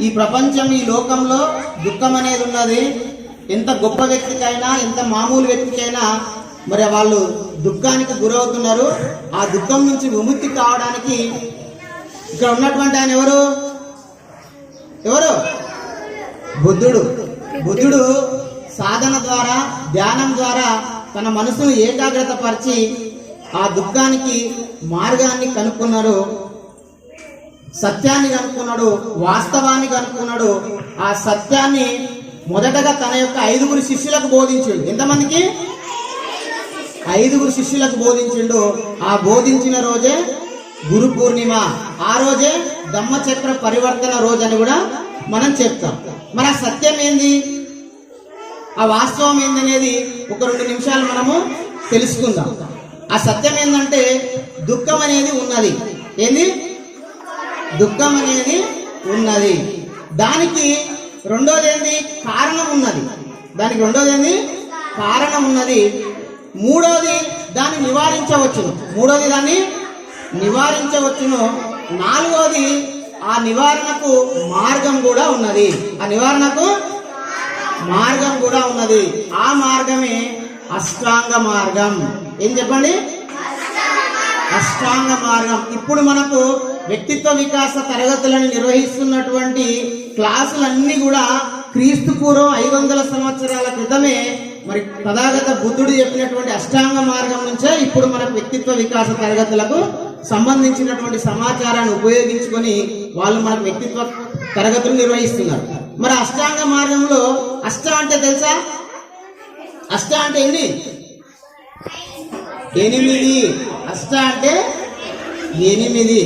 ఈ ప్రపంచం, ఈ లోకంలో దుఃఖం అనేది ఉన్నది. ఎంత గొప్ప వ్యక్తికైనా, ఎంత మామూలు వ్యక్తికైనా మరి వాళ్ళు దుఃఖానికి గురవుతున్నారు. ఆ దుఃఖం నుంచి విముక్తి కావడానికి ఇక్కడ ఉన్నటువంటి ఆయన ఎవరు? బుద్ధుడు సాధన ద్వారా, ధ్యానం ద్వారా తన మనసును ఏకాగ్రత పరిచి ఆ దుఃఖానికి మార్గాన్ని కనుక్కున్నాడు, సత్యాన్ని కనుక్కున్నాడు, వాస్తవాన్ని కనుక్కున్నాడు. ఆ సత్యాన్ని మొదటగా తన యొక్క 5 శిష్యులకు బోధించాడు. ఎంతమందికి? 5 శిష్యులకు బోధించిండు. ఆ బోధించిన రోజే గురు పూర్ణిమ. ఆ రోజే ధమ్మచక్ర పరివర్తన రోజు అని కూడా మనం చెప్తాం. మరి ఆ సత్యం ఏంది, ఆ వాస్తవం ఏందనేది ఒక 2 నిమిషాలు మనము తెలుసుకుందాం. ఆ సత్యం ఏంటంటే దుఃఖం అనేది ఉన్నది. ఏంది? దుఃఖం అనేది ఉన్నది. దానికి రెండోది ఏంది? కారణం ఉన్నది. దానికి రెండోది ఏంది? కారణం ఉన్నది. మూడోది దాన్ని నివారించవచ్చును. నాలుగోది ఆ నివారణకు మార్గం కూడా ఉన్నది. ఆ మార్గమే అష్టాంగ మార్గం. ఏం చెప్పండి? అష్టాంగ మార్గం. ఇప్పుడు మనకు వ్యక్తిత్వ వికాస తరగతులను నిర్వహిస్తున్నటువంటి క్లాసులన్నీ కూడా క్రీస్తు పూర్వం 500 సంవత్సరాల క్రితమే మరి తథాగత బుద్ధుడు చెప్పినటువంటి అష్టాంగ మార్గం నుంచే ఇప్పుడు మనకు వ్యక్తిత్వ వికాస తరగతులకు సంబంధించినటువంటి సమాచారాన్ని ఉపయోగించుకొని వాళ్ళు మనకు వ్యక్తిత్వ తరగతులు నిర్వహిస్తున్నారు. మరి అష్టాంగ మార్గంలో అష్ట అంటే తెలుసా? అష్ట అంటే ఎన్ని? 8. అష్ట అంటే 8.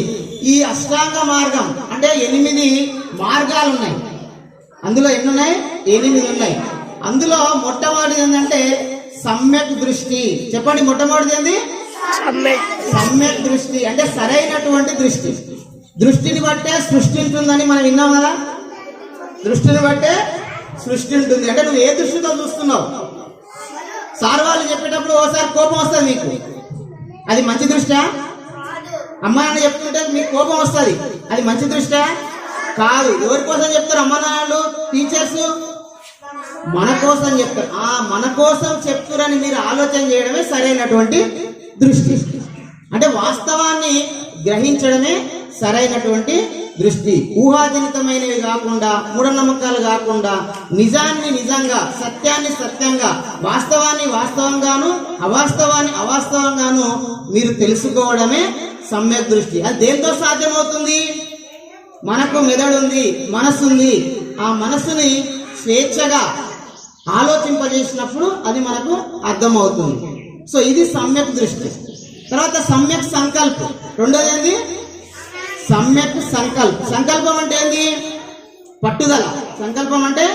ఈ అష్టాంగ మార్గం అంటే 8 మార్గాలు ఉన్నాయి. అందులో ఎన్ని ఉన్నాయి? 8 ఉన్నాయి. అందులో మొట్టమొదటిది ఏంటంటే సమ్యక్ దృష్టి. చెప్పండి, మొట్టమొదటిది ఏంది? సమ్యక్ దృష్టి అంటే సరైనటువంటి దృష్టి. దృష్టిని బట్టే సృష్టి ఉంటుందని మనం విన్నాం కదా. దృష్టిని బట్టే సృష్టి ఉంటుంది. అంటే నువ్వు ఏ దృష్టితో చూస్తున్నావు? సార్ వాళ్ళు చెప్పేటప్పుడు ఓసారి కోపం వస్తుంది మీకు, అది మంచి దృష్టా? అమ్మ నాన్న చెప్తుంటే మీకు కోపం వస్తుంది, అది మంచి దృష్టా? కాదు. ఎవరి కోసం చెప్తారు? అమ్మ నాన్నలు, టీచర్స్ మన కోసం చెప్తారు. మన కోసం చెప్తారని మీరు ఆలోచన చేయడమే సరైనటువంటి దృష్టి. అంటే వాస్తవాన్ని గ్రహించడమే సరైనటువంటి దృష్టి. ఊహాజనితమైనవి కాకుండా, మూఢనమ్మకాలు కాకుండా, నిజాన్ని నిజంగా, సత్యాన్ని సత్యంగా, వాస్తవాన్ని వాస్తవంగాను, అవాస్తవాన్ని అవాస్తవంగాను మీరు తెలుసుకోవడమే సమ్యక్ దృష్టి. అది దేంతో సాధ్యమవుతుంది? మనకు మెదడు ఉంది, మనస్సు ఉంది. ఆ మనస్సుని స్వేచ్ఛగా ఆలోచింపజేసినప్పుడు అది మనకు అర్థమవుతుంది. సో ఇది సమ్యక్ దృష్టి. తర్వాత సమ్యక్ సంకల్పం. రెండోది ఏంది? సమ్యక్ సంకల్పం అంటే ఏంది? పట్టుదల. సంకల్పం అంటే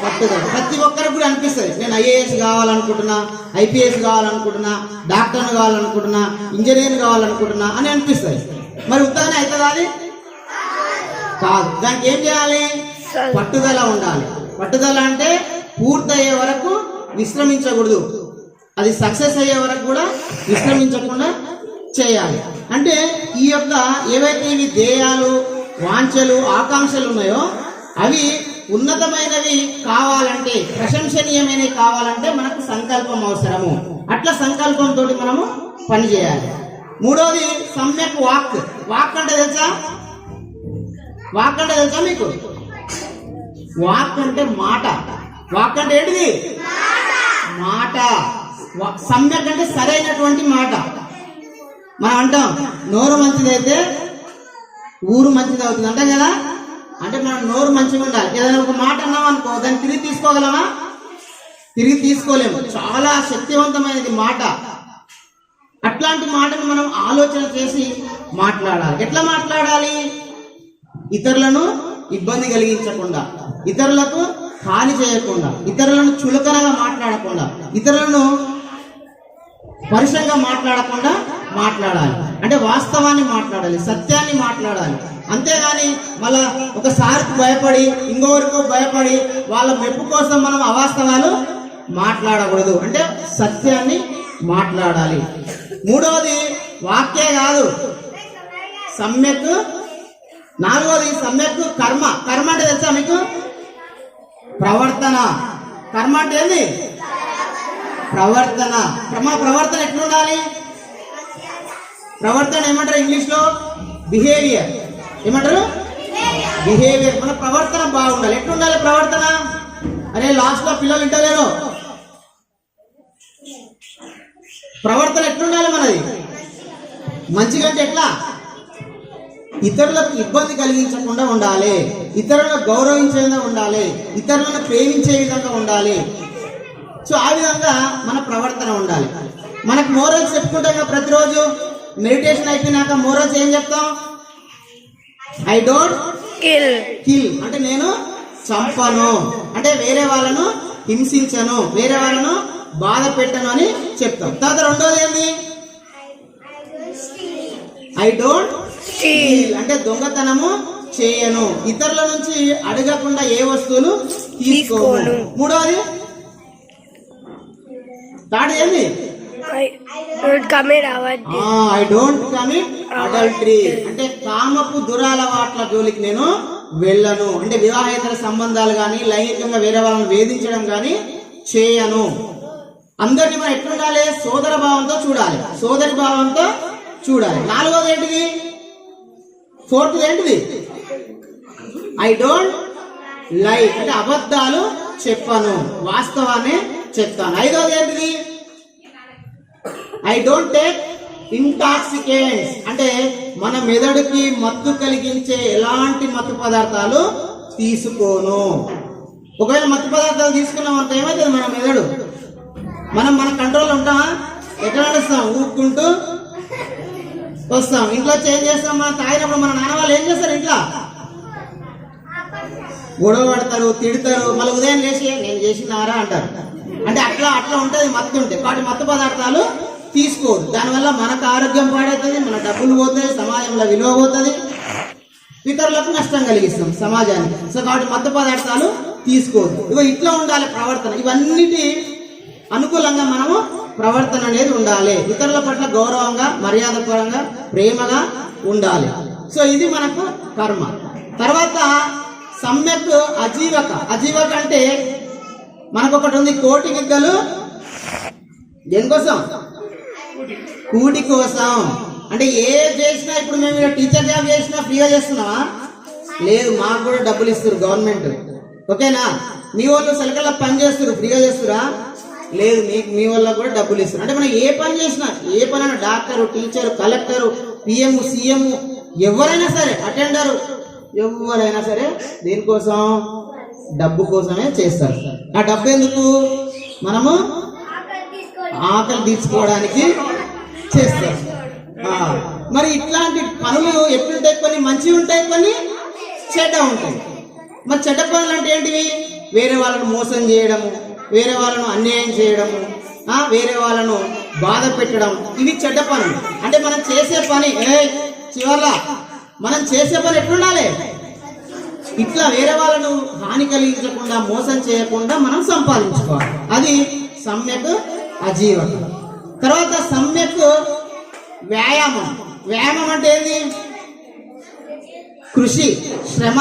పట్టుదల. ప్రతి ఒక్కరికి కూడా అనిపిస్తుంది, నేను ఐఏఎస్ కావాలనుకుంటున్నా, ఐపీఎస్ కావాలనుకుంటున్నా, డాక్టర్ని కావాలనుకుంటున్నా, ఇంజనీర్ కావాలనుకుంటున్నా అని అనిపిస్తుంది. మరి ఉత్తగానే అవుతుందా? అది కాదు. దానికి ఏం చేయాలి? పట్టుదల ఉండాలి. పట్టుదల అంటే పూర్తయ్యే వరకు విశ్రమించకూడదు. అది సక్సెస్ అయ్యే వరకు కూడా విశ్రమించకుండా చేయాలి. అంటే ఈ యొక్క ఏవైతే ఇవి ధ్యేయాలు, వాంఛలు, ఆకాంక్షలు ఉన్నాయో అవి ఉన్నతమైనవి కావాలంటే, ప్రశంసనీయమైనవి కావాలంటే మనకు సంకల్పం అవసరము. అట్లా సంకల్పంతో మనము పని చేయాలి. మూడోది సమ్యక్ వాక్. వాక్ అంటే తెలుసా? మీకు? వాక్ అంటే మాట. వాక్ అంటే ఏంటిది? మాట. సమ్యక్ అంటే సరైనటువంటి మాట. మనం అంటాం నోరు మంచిదైతే ఊరు మంచిది అవుతుంది అంటాం కదా. అంటే మనం నోరు మంచిగా ఉండాలి. ఏదైనా ఒక మాట అన్నాం అనుకో, దాన్ని తిరిగి తీసుకోగలమా? తిరిగి తీసుకోలేము. చాలా శక్తివంతమైనది మాట. అట్లాంటి మాటను మనం ఆలోచన చేసి మాట్లాడాలి. ఎట్లా మాట్లాడాలి? ఇతరులను ఇబ్బంది కలిగించకుండా, ఇతరులకు హాని చేయకుండా, ఇతరులను చులకనగా మాట్లాడకుండా, ఇతరులను పరుషంగా మాట్లాడకుండా మాట్లాడాలి. అంటే వాస్తవాన్ని మాట్లాడాలి, సత్యాన్ని మాట్లాడాలి. అంతేగాని మళ్ళా ఒకసారికి భయపడి, ఇంకొకరికి భయపడి వాళ్ళ మెప్పు కోసం మనం అవాస్తవాలు మాట్లాడకూడదు. అంటే సత్యాన్ని మాట్లాడాలి. మూడవది వాక్యే కాదు, సమ్యక్ నాలుగోది సమ్యక్ కర్మ. కర్మ అంటే తెలుసా మీకు? ప్రవర్తన. కర్మ అంటే ఏంది? ప్రవర్తన. ప్రవర్తన ఎట్లుండాలి? ప్రవర్తన ఏమంటారు ఇంగ్లీష్ లో? బిహేవియర్. ఏమంటారు? బిహేవియర్. మన ప్రవర్తన బాగుండాలి. ఎట్లుండాలి ప్రవర్తన? అరే లాస్ట్ లో పిల్లలు వింటలేరు. ప్రవర్తన ఎట్లుండాలి మనది? మంచిగా అంటే ఎట్లా? ఇతరులకు ఇబ్బంది కలిగించకుండా ఉండాలి, ఇతరులను గౌరవించే విధంగా ఉండాలి, ఇతరులను ప్రేమించే విధంగా ఉండాలి. సో ఆ విధంగా మన ప్రవర్తన ఉండాలి. మనకు మోరల్స్ చెప్పుకుంటాం ప్రతిరోజు. మెడిటేషన్ అయిపోయినాక మోరల్స్ ఏం చెప్తాం? ఐ డోంట్ కిల్ అంటే నేను చంపను, అంటే వేరే వాళ్ళను హింసించను, వేరే వాళ్ళను బాధ పెట్టను అని చెప్తాం. తర్వాత రెండోది ఏంది? ఐ డోంట్ స్టీల్ అంటే దొంగతనము చేయను, ఇతరుల నుంచి అడగకుండా ఏ వస్తువులు తీసుకోను. మూడోది ఏంది? ఐ డోంట్ కమిట్ అడల్టరీ అంటే కామపు దురాలవాట్ల జోలికి నేను వెళ్ళను, అంటే వివాహేతర సంబంధాలు గాని లైంగికంగా వేరే వాళ్ళని వేధించడం గాని చేయను. అందరినీ మనం ఎట్లుండాలి? సోదర భావంతో చూడాలి, సోదరి భావంతో చూడాలి. నాలుగోది ఏంటిది? ఫోర్త్ ఏంటిది? ఐ డోంట్ లై అంటే అబద్ధాలు చెప్పను, వాస్తవాన్ని చెప్తాను. ఐదోది ఏంటిది? ఐ డోంట్ టేక్ ఇంటాక్సికెంట్స్ అంటే మన మెదడుకి మత్తు కలిగించే ఎలాంటి మత్తు పదార్థాలు తీసుకోను. ఒకవేళ మత్తు పదార్థాలు తీసుకున్నాం అంటే ఏమైతుంది? మన మెదడు మన కంట్రోల్ ఉంటామా? ఎట్లా నడుస్తాం? ఊపుకుంటూ వస్తాం. ఇంట్లో చేంజ్ చేస్తాం. మనం తాగినప్పుడు మన నాన్న వాళ్ళు ఏం చేస్తారు? ఇంట్లో గొడవ పడతారు, తిడతారు, మళ్ళీ ఉదయం లేచి నేను చేసినారా అంటారు. అంటే అట్లా ఉంటుంది మత్తు ఉంటే. కాబట్టి మత్తు పదార్థాలు తీసుకోదు. దానివల్ల మనకు ఆరోగ్యం పాడవుతుంది, మన డబ్బులు పోతాయి, సమాజంలో విలువ పోతుంది, ఇతరులకు నష్టం కలిగిస్తాం సమాజానికి. సో కాబట్టి మత్తు పదార్థాలు తీసుకోదు. ఇట్లా ఉండాలి ప్రవర్తన. ఇవన్నిటి అనుకూలంగా మనము ప్రవర్తన అనేది ఉండాలి. ఇతరుల పట్ల గౌరవంగా, మర్యాదపరంగా, ప్రేమగా ఉండాలి. సో ఇది మనకు కర్మ. తర్వాత సమ్యక్ అజీవక. అజీవక అంటే మనకు ఒకటి ఉంది, కోటి విద్యలు దేనికోసం? కూటి కోసం. అంటే ఏ చేసినా, ఇప్పుడు మేము టీచర్ జాబ్ చేసినా ఫ్రీగా చేస్తున్నావా? లేదు, మాకు కూడా డబ్బులు ఇస్తారు గవర్నమెంట్. ఓకేనా? మీ వాళ్ళు సెలకల్లా పని చేస్తారు, ఫ్రీగా చేస్తురా? లేదు, మీ వల్ల కూడా డబ్బులు ఇస్తారు. అంటే మనం ఏ పని చేసినా, ఏ పని doctor, teacher, collector, PM, CM, ఎవరైనా సరే, అటెండరు, ఎవరైనా సరే దేనికోసం? డబ్బు కోసమే చేస్తారు. ఆ డబ్బు ఎందుకు? మనము ఆకలి తీసుకోవడానికి చేస్తారు. మరి ఇట్లాంటి పనులు ఎట్లుంటాయి? కొన్ని మంచివి ఉంటాయి, కొన్ని చెడ్డ ఉంటాయి. మరి చెడ్డ పనులు అంటే ఏంటివి? వేరే వాళ్ళను మోసం చేయడము, వేరే వాళ్ళను అన్యాయం చేయడము, వేరే వాళ్ళను బాధ పెట్టడం, ఇవి చెడ్డ పనులు. అంటే మనం చేసే పని చివర్లా మనం చేసే పని ఎట్లుండాలి? ఇట్లా వేరే వాళ్ళను హాని కలిగించకుండా, మోసం చేయకుండా మనం సంపాదించుకోవాలి. అది సమ్యక్ అజీవక. తర్వాత సమ్యక్ వ్యాయామం. వ్యాయామం అంటే ఏంది? కృషి, శ్రమ.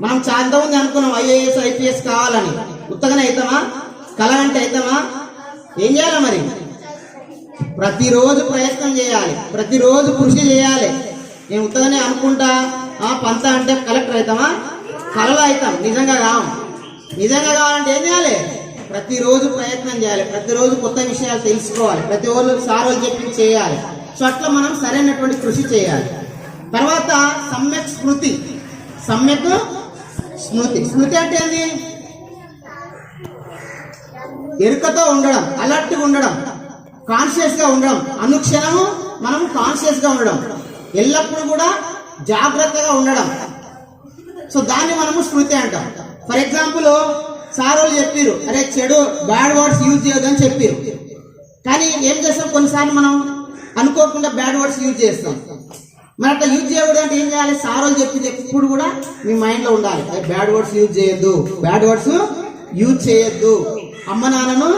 మనం చాలా మంది అనుకున్నాం ఐఏఎస్, ఐపీఎస్ కావాలని. ఉత్తగానే అవుతామా? కళ అంటే అవుతామా? ఏం చేయాలి మరి? ప్రతిరోజు ప్రయత్నం చేయాలి, ప్రతిరోజు కృషి చేయాలి. నేను ఉత్తగానే అనుకుంటా పంత అంటే కలెక్టర్ అవుతామా? కళలో అవుతాం, నిజంగా కావు. నిజంగా కావాలంటే ఏం చేయాలి? ప్రతిరోజు ప్రయత్నం చేయాలి, ప్రతిరోజు కొత్త విషయాలు తెలుసుకోవాలి, ప్రతి రోజు సార్ వాళ్ళు చెప్పింది చేయాలి. సో అట్లా మనం సరైనటువంటి కృషి చేయాలి. తర్వాత సమ్యక్ స్మృతి. సమ్యక్ స్మృతి. స్మృతి అంటే ఏంది? ఎరుకతో ఉండడం, అలర్ట్గా ఉండడం, కాన్షియస్ గా ఉండడం. అనుక్షణము మనం కాన్షియస్ గా ఉండడం, ఎల్లప్పుడూ కూడా జాగ్రత్తగా ఉండడం. సో దాన్ని మనము స్మృతి అంటాం. ఫర్ ఎగ్జాంపుల్ సార్ వాళ్ళు చెప్పారు, అరే చెడు బ్యాడ్ వర్డ్స్ యూజ్ చేయొద్దని చెప్పారు. కానీ ఏం చేస్తాం? కొన్నిసార్లు మనం అనుకోకుండా బ్యాడ్ వర్డ్స్ యూజ్ చేస్తాం. మరి అట్లా యూజ్ చేయకూడదు అంటే ఏం చేయాలి? సార్ వాళ్ళు చెప్పింది ఎప్పుడు కూడా మీ మైండ్ లో ఉండాలి. బ్యాడ్ వర్డ్స్ యూజ్ చేయొద్దు, బ్యాడ్ వర్డ్స్ యూజ్ చేయొద్దు. అమ్మ నాన్నను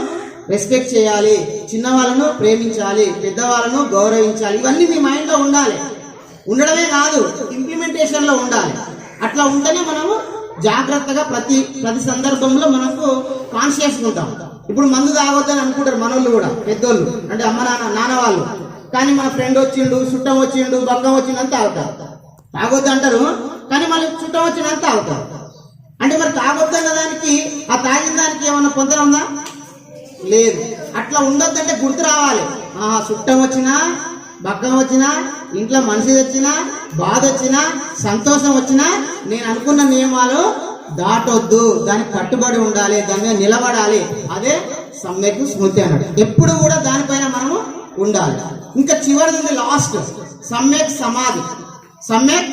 రెస్పెక్ట్ చేయాలి, చిన్నవాళ్ళను ప్రేమించాలి, పెద్దవాళ్ళను గౌరవించాలి. ఇవన్నీ మీ మైండ్ లో ఉండాలి. ఉండడమే కాదు, ఇంప్లిమెంటేషన్ లో ఉండాలి. అట్లా ఉంటేనే మనము జాగ్రత్తగా ప్రతి సందర్భంలో మనకు కాన్షియస్ ఉంటాం. ఇప్పుడు మందు తాగొద్దని అనుకుంటారు మనోళ్ళు కూడా, పెద్దోళ్ళు అంటే అమ్మ నాన్న వాళ్ళు. కానీ మన ఫ్రెండ్ వచ్చిండు, చుట్టం వచ్చిండు, బగ్గం వచ్చిండు అని తాగుతారు. తాగొద్దు అంటారు, కానీ మళ్ళీ చుట్టం వచ్చిందని తాగుతారు. అంటే మరి తాగొద్దన్న దానికి ఆ తాగిన దానికి ఏమన్నా పొందడం ఉందా? లేదు. అట్లా ఉండొద్దంటే గుర్తు రావాలి. చుట్టం వచ్చినా, బగ్గం వచ్చినా, ఇంట్లో మనిషి వచ్చినా, బాధ వచ్చినా, సంతోషం వచ్చినా నేను అనుకున్న నియమాలు దాటొద్దు, దానికి కట్టుబడి ఉండాలి, దాని మీద నిలబడాలి. అదే సమ్యక్ స్మృతి అన్నాడు. ఎప్పుడు కూడా దానిపైన మనము ఉండాలి. ఇంకా చివరిది ఉంది, లాస్ట్ సమ్యక్ సమాధి. సమ్యక్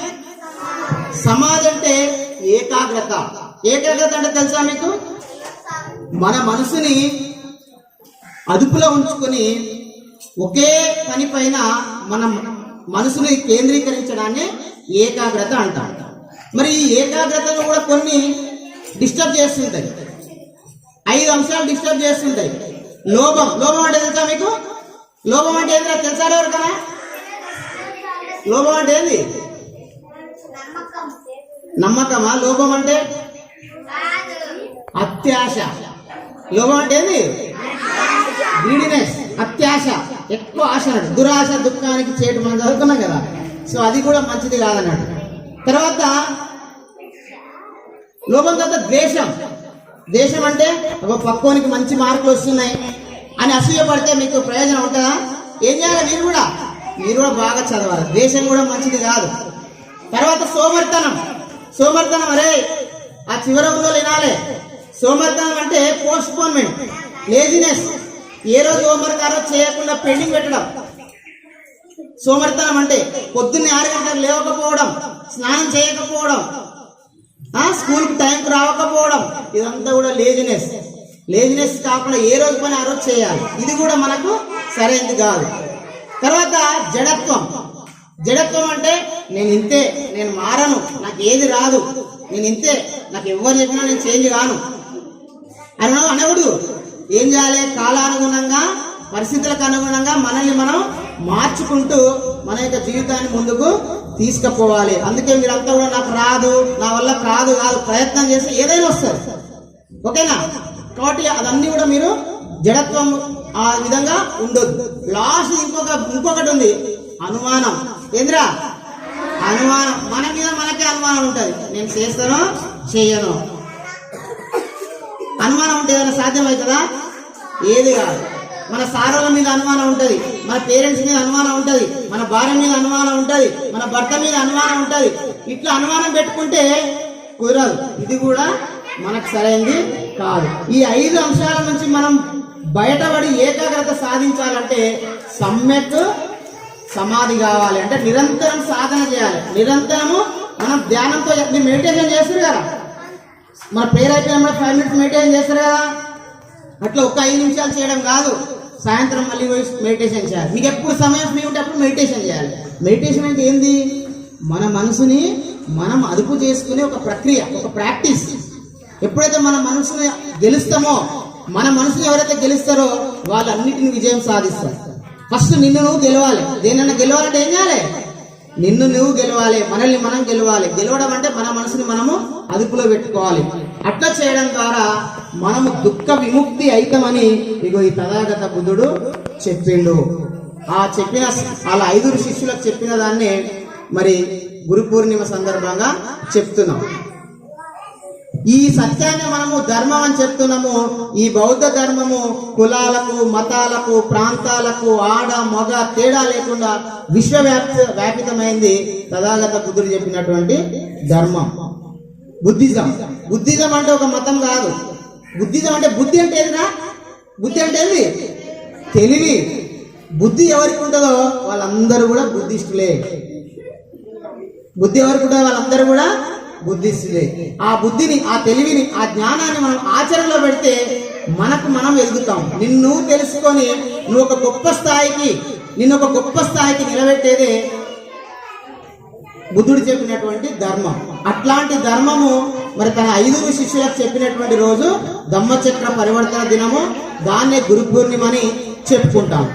సమాధి అంటే ఏకాగ్రత. ఏకాగ్రత అంటే తెలుసా మీకు? మన మనసుని అదుపులో ఉంచుకొని ఒకే పని పైన మన మనసుని కేంద్రీకరించడాన్ని ఏకాగ్రత అంటాం. మరి ఈ ఏకాగ్రతను కూడా కొన్ని డిస్టర్బ్ చేస్తుంటాయి. 5 అంశాలు డిస్టర్బ్ చేస్తుంటాయి. లోభం. లోభం అంటే తెలుసా మీకు? లోభం అంటే ఏంటి తెలుసా ఎవరికైనా? లోభం అంటే ఏంది? నమ్మకమా? లోభం అంటే అత్యాశ. లోభం అంటే ఏంది? గ్రీడినెస్, అత్యాశ, ఎక్కువ ఆశ అన్నట్టు. దురాశ దుఃఖానికి చేటు మనం చదువుకున్నాం కదా. సో అది కూడా మంచిది కాదన్నట్టు. తర్వాత లోభం తర్వాత ద్వేషం. ద్వేషం అంటే ఒక పక్కోనికి మంచి మార్కులు వస్తున్నాయి అని అసూయ పడితే మీకు ప్రయోజనం ఉంటుందా? ఏం చేయాలి? మీరు కూడా బాగా చదవాలి. ద్వేషం కూడా మంచిది కాదు. తర్వాత సోమర్తనం. సోమర్తనం అరే ఆ చివరి ఉందో వినాలి. సోమర్తనం అంటే పోస్ట్పోన్మెంట్, లేజినెస్. ఏ రోజు హోంవర్క్ ఆ రోజు చేయకుండా పెండింగ్ పెట్టడం సోమర్తనం అంటే. పొద్దున్నే 6 గంటలకు లేవకపోవడం, స్నానం చేయకపోవడం, స్కూల్కి టైంకి రావకపోవడం, ఇదంతా కూడా లేజినెస్. లేజినెస్ కాకుండా ఏ రోజు పని ఆ రోజు చేయాలి. ఇది కూడా మనకు సరైనది కాదు. తర్వాత జడత్వం. జడత్వం అంటే నేను ఇంతే, నేను మారను, నాకు ఏది రాదు, నేను ఇంతే, నాకు ఎవరు చెప్పినా నేను చేంజ్ కాను అనకూడదు. ఏం చేయాలి? కాలానుగుణంగా, పరిస్థితులకు అనుగుణంగా మనల్ని మనం మార్చుకుంటూ మన యొక్క జీవితాన్ని ముందుకు తీసుకుపోవాలి. అందుకే మీరంతా కూడా నాకు రాదు, నా వల్ల కాదు ప్రయత్నం చేస్తే ఏదైనా వస్తుంది. ఓకేనా? కాబట్టి అదన్నీ కూడా మీరు జడత్వం ఆ విధంగా ఉండొద్దు. లాస్ట్ ఇంకొకటి ఉంది, అనుమానం. ఏంద్రా? అనుమానం. మన మీద మనకే అనుమానం ఉంటుంది. నేను చేస్తానో చేయను. అనుమానం ఉంటే ఏదైనా సాధ్యమవుతుందా? ఏది కాదు. మన సారోల మీద అనుమానం ఉంటుంది, మన పేరెంట్స్ మీద అనుమానం ఉంటుంది, మన భార్య మీద అనుమానం ఉంటుంది, మన భర్త మీద అనుమానం ఉంటుంది. ఇట్లా అనుమానం పెట్టుకుంటే కుదరదు. ఇది కూడా మనకు సరైనది కాదు. ఈ 5 అంశాల నుంచి మనం బయటపడి ఏకాగ్రత సాధించాలంటే సమ్యక్ సమాధి కావాలి. అంటే నిరంతరం సాధన చేయాలి. నిరంతరము మనం ధ్యానంతో మెడిటేషన్ చేస్తారు కదా. మన ప్రేయర్ అయిపోయిన 5 minutes మెడిటేషన్ చేస్తారు కదా. అట్లా ఒక 5 నిమిషాలు చేయడం కాదు, సాయంత్రం మళ్ళీ పోయి మెడిటేషన్ చేయాలి. మీకు ఎప్పుడు సమయం ఫ్రీ ఉంటే అప్పుడు మెడిటేషన్ చేయాలి. మెడిటేషన్ అంటే ఏంది? మన మనసుని మనం అదుపు చేసుకునే ఒక ప్రక్రియ, ఒక ప్రాక్టీస్. ఎప్పుడైతే మన మనసుని గెలుస్తామో, మన మనసుని ఎవరైతే గెలుస్తారో వాళ్ళన్నిటిని విజయం సాధిస్తారు. ఫస్ట్ నిన్ను నువ్వు గెలవాలి. దేనన్నా గెలవాలంటే ఏం చేయాలి? నిన్ను నువ్వు గెలవాలి, మనల్ని మనం గెలవాలి. గెలవడం అంటే మన మనసుని మనము అదుపులో పెట్టుకోవాలి. అట్లా చేయడం ద్వారా మనము దుఃఖ విముక్తి అయితమని ఇగో ఈ తథాగత బుద్ధుడు చెప్పిండు. ఆ చెప్పిన వాళ్ళ 5 శిష్యులకు చెప్పిన దాన్ని మరి గురు పూర్ణిమ సందర్భంగా చెప్తున్నాం. ఈ సత్యాన్ని మనము ధర్మం అని చెప్తున్నాము. ఈ బౌద్ధ ధర్మము కులాలకు, మతాలకు, ప్రాంతాలకు, ఆడ మగ తేడా లేకుండా విశ్వవ్యాపితమైంది తథాగత బుద్ధుడు చెప్పినటువంటి ధర్మం. బుద్ధిజం. బుద్ధిజం అంటే ఒక మతం కాదు. బుద్ధిజం అంటే బుద్ధి అంటే ఏదిరా? బుద్ధి అంటే ఏంది? తెలివి. బుద్ధి ఎవరికి ఉంటుందో వాళ్ళందరూ కూడా బుద్ధిస్టులే. బుద్ధి ఎవరికి ఉంటుందో వాళ్ళందరూ కూడా బుద్ధిస్తులే. ఆ బుద్ధిని, ఆ తెలివిని, ఆ జ్ఞానాన్ని మనం ఆచరణలో పెడితే మనకు మనం ఎదుగుతాం. నిన్ను తెలుసుకొని నిన్ను ఒక గొప్ప స్థాయికి నిలబెట్టేదే బుద్ధుడు చెప్పినటువంటి ధర్మం. అట్లాంటి ధర్మము మరి తన 5 శిష్యులకు చెప్పినటువంటి రోజు ధమ్మచక్ర పరివర్తన దినము. దాన్నే గురు పూర్ణిమ అని చెప్పుకుంటాం.